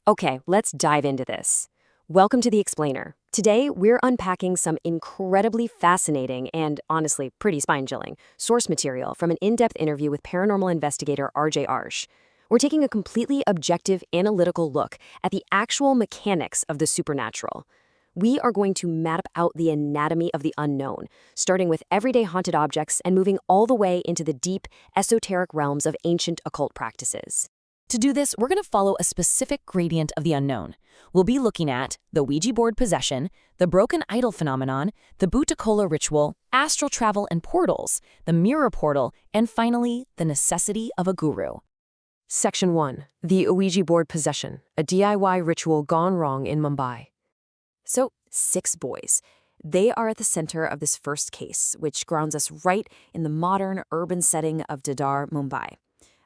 Okay, let's dive into this. Welcome to The Explainer. Today, we're unpacking some incredibly fascinating and, honestly, pretty spine-chilling source material from an in-depth interview with paranormal investigator R.J. Arsh. We're taking a completely objective, analytical look at the actual mechanics of the supernatural. We are going to map out the anatomy of the unknown, starting with everyday haunted objects and moving all the way into the deep, esoteric realms of ancient occult practices. To do this, we're going to follow a specific gradient of the unknown. We'll be looking at the Ouija board possession, the broken idol phenomenon, the Butacola ritual, astral travel and portals, the mirror portal, and finally, the necessity of a guru. Section 1. The Ouija board possession, a DIY ritual gone wrong in Mumbai. So, 6 boys. They are at the center of this first case, which grounds us right in the modern urban setting of Dadar, Mumbai.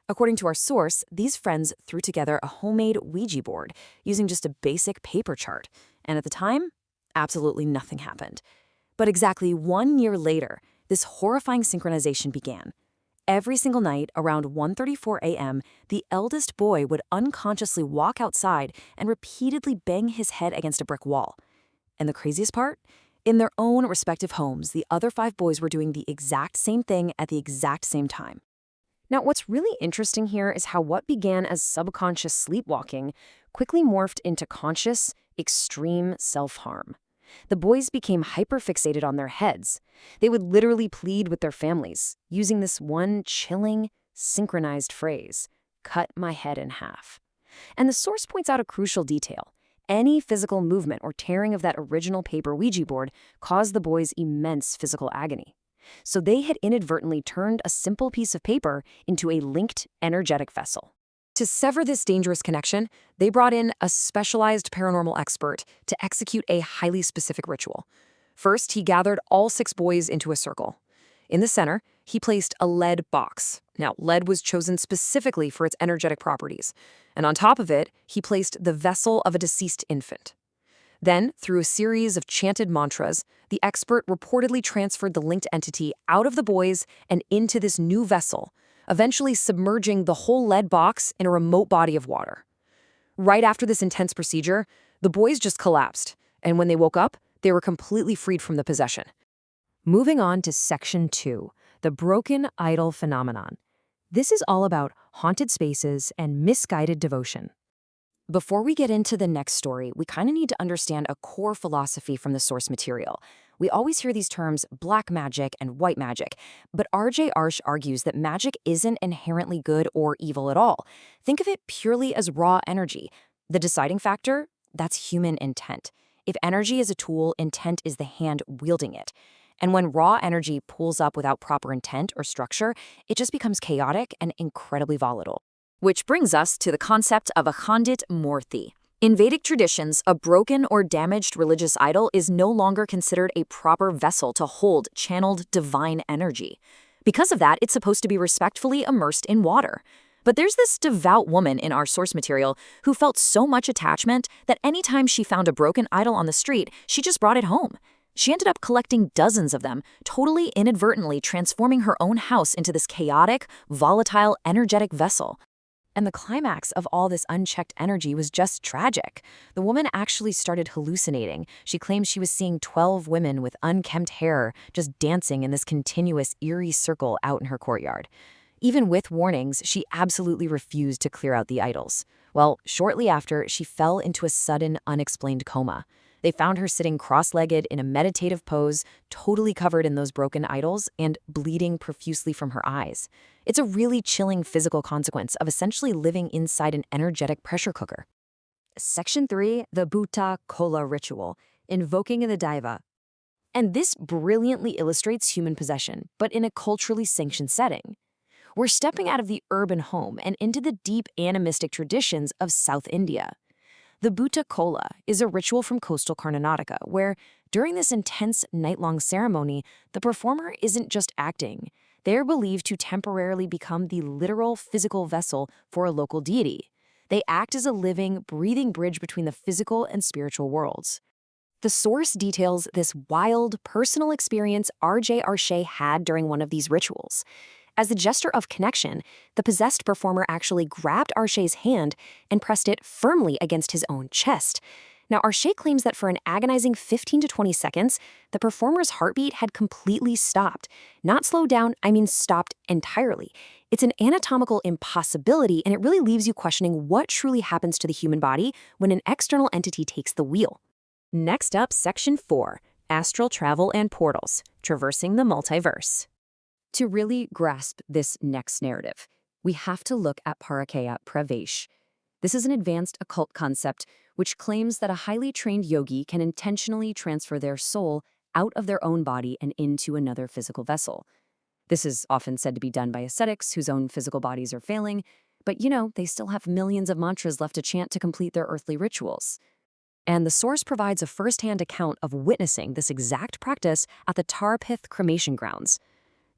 According to our source, these friends threw together a homemade Ouija board using just a basic paper chart. And at the time, absolutely nothing happened. But exactly 1 year later, this horrifying synchronization began. Every single night, around 1:34 a.m., the eldest boy would unconsciously walk outside and repeatedly bang his head against a brick wall. And the craziest part? In their own respective homes, the other 5 boys were doing the exact same thing at the exact same time. Now, what's really interesting here is how what began as subconscious sleepwalking quickly morphed into conscious, extreme self-harm. The boys became hyperfixated on their heads. They would literally plead with their families, using this one chilling, synchronized phrase, "cut my head in half." And the source points out a crucial detail. Any physical movement or tearing of that original paper Ouija board caused the boys immense physical agony. So they had inadvertently turned a simple piece of paper into a linked energetic vessel. To sever this dangerous connection, they brought in a specialized paranormal expert to execute a highly specific ritual. First, he gathered all 6 boys into a circle. In the center, he placed a lead box. Now, lead was chosen specifically for its energetic properties. And on top of it, he placed the vessel of a deceased infant. Then, through a series of chanted mantras, the expert reportedly transferred the linked entity out of the boys and into this new vessel, eventually submerging the whole lead box in a remote body of water. Right after this intense procedure, the boys just collapsed, and when they woke up, they were completely freed from the possession. Moving on to Section 2, the broken idol phenomenon. This is all about haunted spaces and misguided devotion. Before we get into the next story, we kind of need to understand a core philosophy from the source material. We always hear these terms black magic and white magic, but R.J. Arsh argues that magic isn't inherently good or evil at all. Think of it purely as raw energy. The deciding factor? That's human intent. If energy is a tool, intent is the hand wielding it. And when raw energy pulls up without proper intent or structure, it just becomes chaotic and incredibly volatile. Which brings us to the concept of a Khandit Murti. In Vedic traditions, a broken or damaged religious idol is no longer considered a proper vessel to hold channeled divine energy. Because of that, it's supposed to be respectfully immersed in water. But there's this devout woman in our source material who felt so much attachment that anytime she found a broken idol on the street, she just brought it home. She ended up collecting dozens of them, totally inadvertently transforming her own house into this chaotic, volatile, energetic vessel. And the climax of all this unchecked energy was just tragic. The woman actually started hallucinating. She claimed she was seeing 12 women with unkempt hair just dancing in this continuous, eerie circle out in her courtyard. Even with warnings, she absolutely refused to clear out the idols. Well, shortly after, she fell into a sudden, unexplained coma. They found her sitting cross-legged in a meditative pose, totally covered in those broken idols and bleeding profusely from her eyes. It's a really chilling physical consequence of essentially living inside an energetic pressure cooker. Section 3, the Butacola ritual, invoking the Daiva. And this brilliantly illustrates human possession, but in a culturally sanctioned setting. We're stepping out of the urban home and into the deep animistic traditions of South India. The Butacola is a ritual from coastal Karnataka where, during this intense night-long ceremony, the performer isn't just acting. They're believed to temporarily become the literal physical vessel for a local deity. They act as a living, breathing bridge between the physical and spiritual worlds. The source details this wild, personal experience R.J. Arsh had during one of these rituals. As a gesture of connection, the possessed performer actually grabbed Arche's hand and pressed it firmly against his own chest. Now, Arche claims that for an agonizing 15 to 20 seconds, the performer's heartbeat had completely stopped. Not slowed down, I mean stopped entirely. It's an anatomical impossibility, and it really leaves you questioning what truly happens to the human body when an external entity takes the wheel. Next up, Section 4, Astral Travel and Portals, Traversing the Multiverse. To really grasp this next narrative, we have to look at Parakaya Pravesh. This is an advanced occult concept which claims that a highly trained yogi can intentionally transfer their soul out of their own body and into another physical vessel. This is often said to be done by ascetics whose own physical bodies are failing, but they still have millions of mantras left to chant to complete their earthly rituals. And the source provides a first-hand account of witnessing this exact practice at the Tarpith cremation grounds.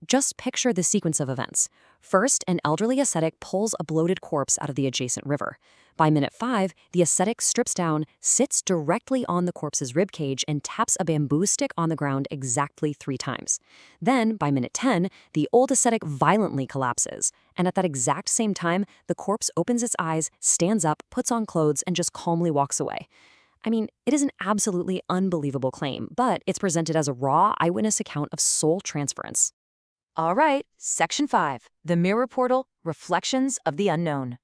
Just picture the sequence of events. First, an elderly ascetic pulls a bloated corpse out of the adjacent river. By minute 5, the ascetic strips down, sits directly on the corpse's ribcage, and taps a bamboo stick on the ground exactly 3 times. Then, by minute 10, the old ascetic violently collapses. And at that exact same time, the corpse opens its eyes, stands up, puts on clothes, and just calmly walks away. I mean, it is an absolutely unbelievable claim, but it's presented as a raw eyewitness account of soul transference. All right, Section 5, The Mirror Portal, Reflections of the Unknown.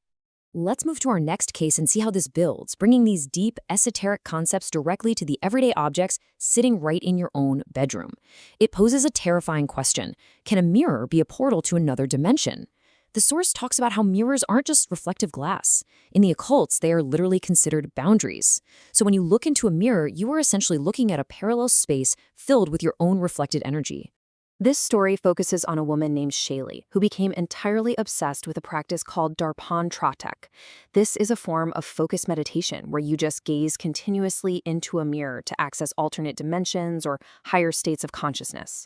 Let's move to our next case and see how this builds, bringing these deep, esoteric concepts directly to the everyday objects sitting right in your own bedroom. It poses a terrifying question. Can a mirror be a portal to another dimension? The source talks about how mirrors aren't just reflective glass. In the occults, they are literally considered boundaries. So when you look into a mirror, you are essentially looking at a parallel space filled with your own reflected energy. This story focuses on a woman named Shaylee, who became entirely obsessed with a practice called Darpan Tratak. This is a form of focused meditation where you just gaze continuously into a mirror to access alternate dimensions or higher states of consciousness.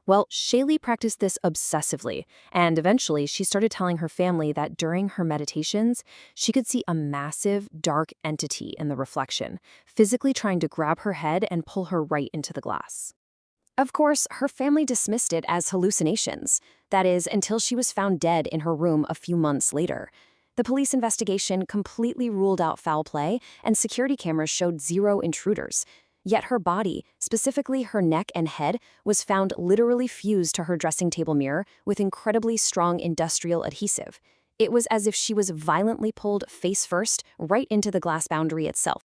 Well, Shaylee practiced this obsessively, and eventually she started telling her family that during her meditations, she could see a massive, dark entity in the reflection, physically trying to grab her head and pull her right into the glass. Of course, her family dismissed it as hallucinations. That is, until she was found dead in her room a few months later. The police investigation completely ruled out foul play, and security cameras showed 0 intruders. Yet her body, specifically her neck and head, was found literally fused to her dressing table mirror with incredibly strong industrial adhesive. It was as if she was violently pulled face first right into the glass boundary itself.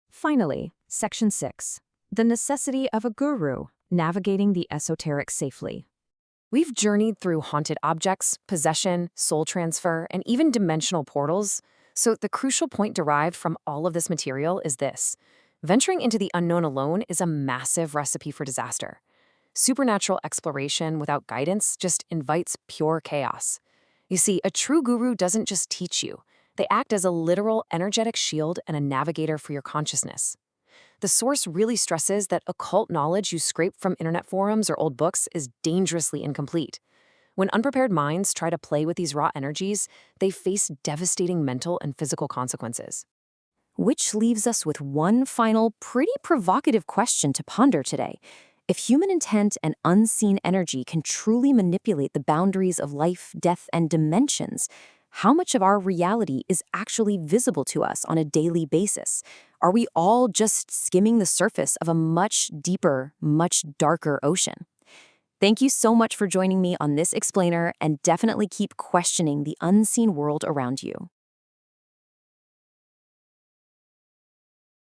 Finally, Section 6, The Necessity of a Guru, Navigating the Esoteric Safely. We've journeyed through haunted objects, possession, soul transfer, and even dimensional portals. So the crucial point derived from all of this material is this. Venturing into the unknown alone is a massive recipe for disaster. Supernatural exploration without guidance just invites pure chaos. You see, a true guru doesn't just teach you. They act as a literal energetic shield and a navigator for your consciousness. The source really stresses that occult knowledge you scrape from internet forums or old books is dangerously incomplete. When unprepared minds try to play with these raw energies, they face devastating mental and physical consequences. Which leaves us with one final, pretty provocative question to ponder today. If human intent and unseen energy can truly manipulate the boundaries of life, death, and dimensions, how much of our reality is actually visible to us on a daily basis? Are we all just skimming the surface of a much deeper, much darker ocean? Thank you so much for joining me on this explainer, and definitely keep questioning the unseen world around you.